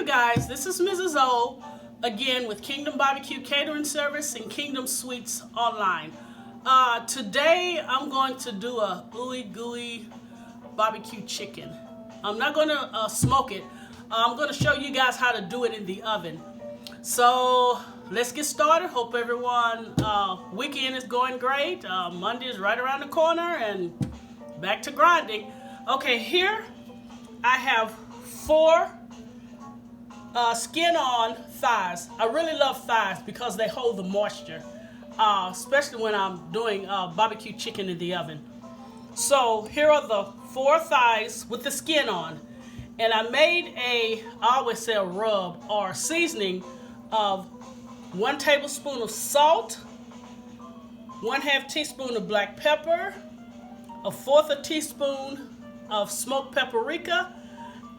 morning, guys. This is Mrs. O again with Kingdom Barbecue Catering Service and Kingdom Sweets Online. Today I'm going to do a ooey gooey barbecue chicken. I'm not going to smoke it. I'm going to show you guys how to do it in the oven. So let's get started. Hope everyone weekend is going great. Monday is right around the corner and back to grinding. Okay, here I have 4 skin-on thighs. I really love thighs because they hold the moisture, especially when I'm doing barbecue chicken in the oven. So here are the 4 thighs with the skin on. And I made I always say a rub or seasoning of 1 tablespoon of salt, 1/2 teaspoon of black pepper, 1/4 teaspoon of smoked paprika,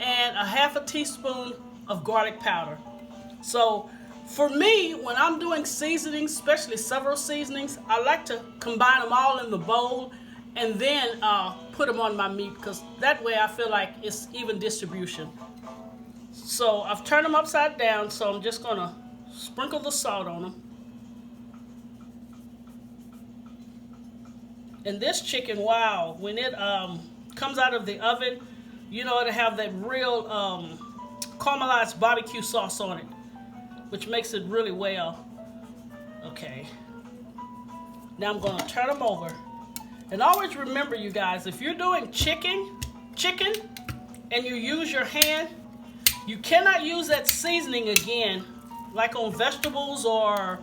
and 1/2 teaspoon of garlic powder. So for me, when I'm doing seasonings, especially several seasonings, I like to combine them all in the bowl and then put them on my meat, because that way I feel like it's even distribution. So I've turned them upside down, so I'm just gonna sprinkle the salt on them. And this chicken, wow, when it comes out of the oven, you know, it'll have that real caramelized barbecue sauce on it, which makes it really well. Okay, now I'm going to turn them over. And always remember, you guys, if you're doing chicken and you use your hand, you cannot use that seasoning again like on vegetables or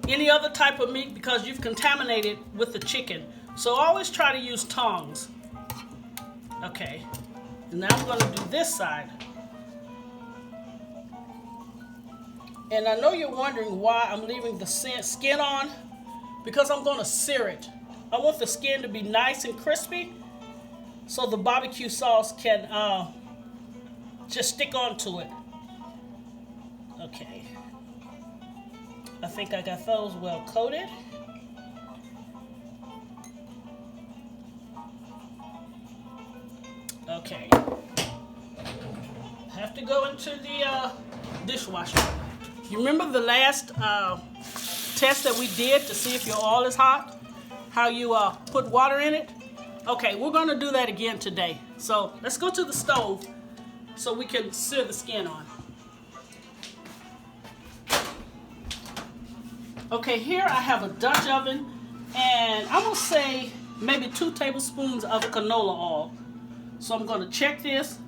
any other type of meat, because you've contaminated with the chicken. So always try to use tongs. Okay, and now I'm going to do this side. And I know you're wondering why I'm leaving the skin on, because I'm going to sear it. I want the skin to be nice and crispy so the barbecue sauce can just stick onto it. Okay. I think I got those well coated. Okay. I have to go into the dishwasher. You remember the last test that we did to see if your oil is hot? How you put water in it? Okay, we're going to do that again today. So let's go to the stove so we can sear the skin on. Okay, here I have a Dutch oven, and I'm going to say maybe 2 tablespoons of canola oil. So I'm going to check this.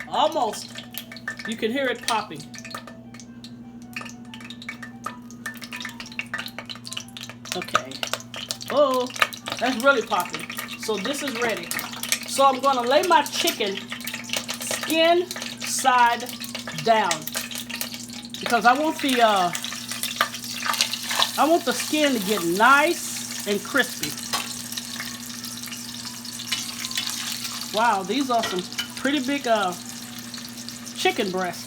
Almost. You can hear it popping. Okay. Oh, that's really popping. So this is ready. So I'm going to lay my chicken skin side down, because I want the skin to get nice and crispy. Wow, these are some pretty big chicken breasts.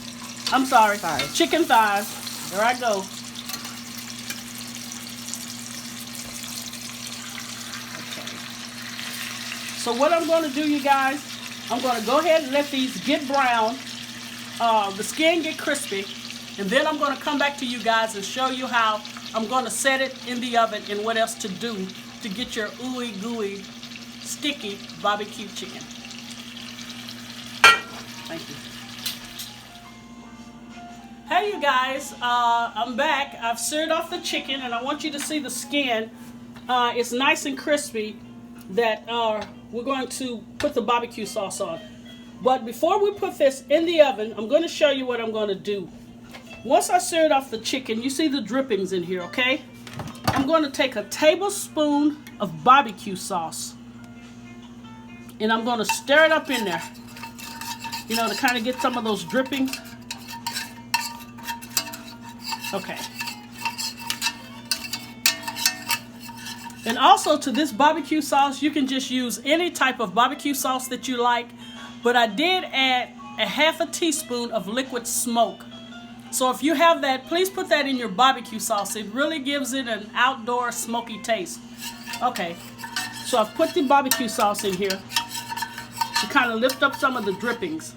I'm sorry, chicken thighs. There I go. Okay. So what I'm going to do, you guys, I'm going to go ahead and let these get brown, the skin get crispy, and then I'm going to come back to you guys and show you how I'm going to set it in the oven and what else to do to get your ooey gooey sticky barbecue chicken. Thank you. Hey you guys, I'm back. I've seared off the chicken, and I want you to see the skin. It's nice and crispy that we're going to put the barbecue sauce on. But before we put this in the oven, I'm going to show you what I'm going to do. Once I seared off the chicken, you see the drippings in here, okay? I'm going to take a tablespoon of barbecue sauce, and I'm going to stir it up in there, you know, to kind of get some of those drippings. Okay. And also, to this barbecue sauce, you can just use any type of barbecue sauce that you like, but I did add 1/2 teaspoon of liquid smoke. So if you have that, please put that in your barbecue sauce. It really gives it an outdoor smoky taste. Okay, so I've put the barbecue sauce in here to kind of lift up some of the drippings.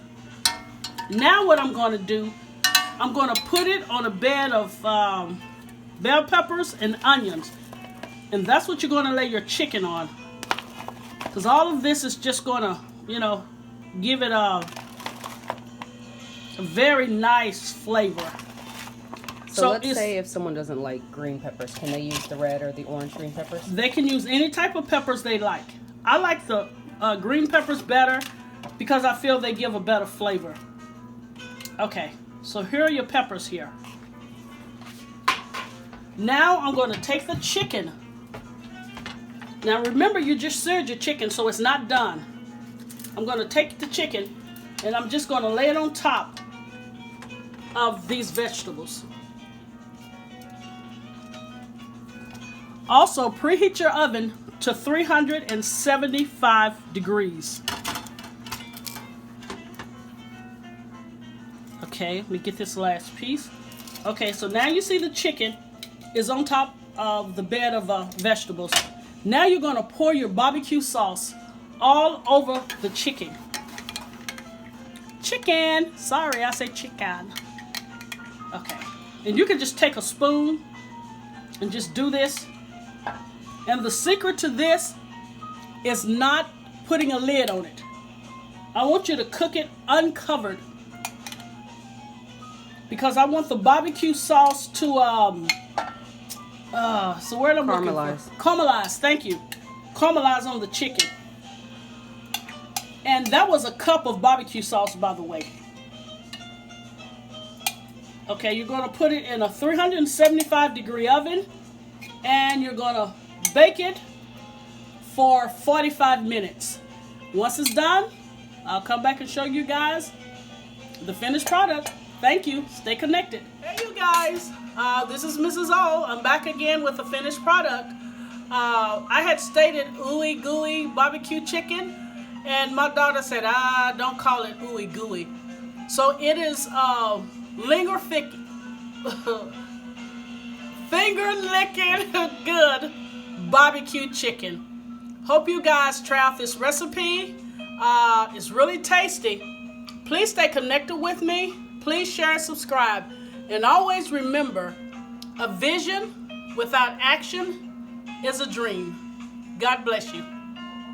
Now what I'm going to do, I'm going to put it on a bed of bell peppers and onions. And that's what you're going to lay your chicken on. Because all of this is just going to, you know, give it a very nice flavor. So let's say if someone doesn't like green peppers, can they use the red or the orange green peppers? They can use any type of peppers they like. I like the green peppers better because I feel they give a better flavor. Okay, so here are your peppers here. Now I'm going to take the chicken. Now remember, you just seared your chicken, so it's not done. I'm going to take the chicken and I'm just going to lay it on top of these vegetables. Also, preheat your oven to 375 degrees. Okay, let me get this last piece. Okay, so now you see the chicken is on top of the bed of vegetables. Now you're going to pour your barbecue sauce all over the chicken. Chicken! Sorry, I say chicken. Okay, and you can just take a spoon and just do this. And the secret to this is not putting a lid on it. I want you to cook it uncovered because I want the barbecue sauce to so where am I looking for? Caramelize. Thank you. Caramelize on the chicken. And that was a cup of barbecue sauce, by the way. Okay, you're going to put it in a 375 degree oven and you're going to bake it for 45 minutes. Once it's done, I'll come back and show you guys the finished product. Thank you. Stay connected. Hey, you guys. This is Mrs. O. I'm back again with the finished product. I had stated ooey gooey barbecue chicken, and my daughter said, don't call it ooey gooey. So it is finger licking good barbecue chicken. Hope you guys try out this recipe. It's really tasty. Please stay connected with me. Please share and subscribe. And always remember, a vision without action is a dream. God bless you.